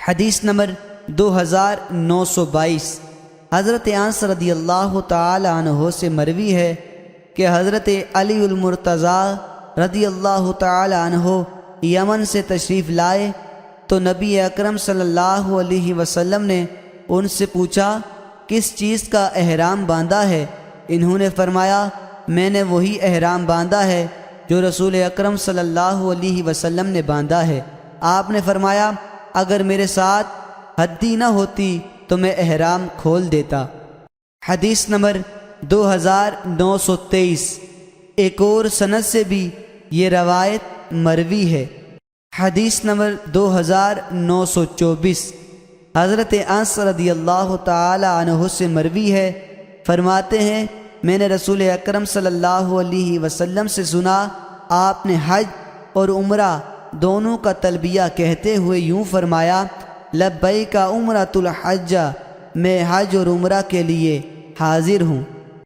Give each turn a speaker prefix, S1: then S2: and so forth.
S1: حدیث نمبر 2922 حضرت انس رضی اللہ تعالی عنہ سے مروی ہے کہ حضرت علی المرتضیٰ رضی اللہ تعالی عنہ یمن سے تشریف لائے تو نبی اکرم صلی اللہ علیہ وسلم نے ان سے پوچھا کس چیز کا احرام باندھا ہے؟ انہوں نے فرمایا میں نے وہی احرام باندھا ہے جو رسول اکرم صلی اللہ علیہ وسلم نے باندھا ہے۔ آپ نے فرمایا اگر میرے ساتھ ہدی نہ ہوتی تو میں احرام کھول دیتا۔ حدیث نمبر 2923 ایک اور سند سے بھی یہ روایت مروی ہے۔ حدیث نمبر 2924 حضرت انس رضی اللہ تعالی عنہ سے مروی ہے، فرماتے ہیں میں نے رسول اکرم صلی اللہ علیہ وسلم سے سنا آپ نے حج اور عمرہ دونوں کا تلبیہ کہتے ہوئے یوں فرمایا لبیک عمرۃ الحج، میں حج اور عمرہ کے لیے حاضر ہوں۔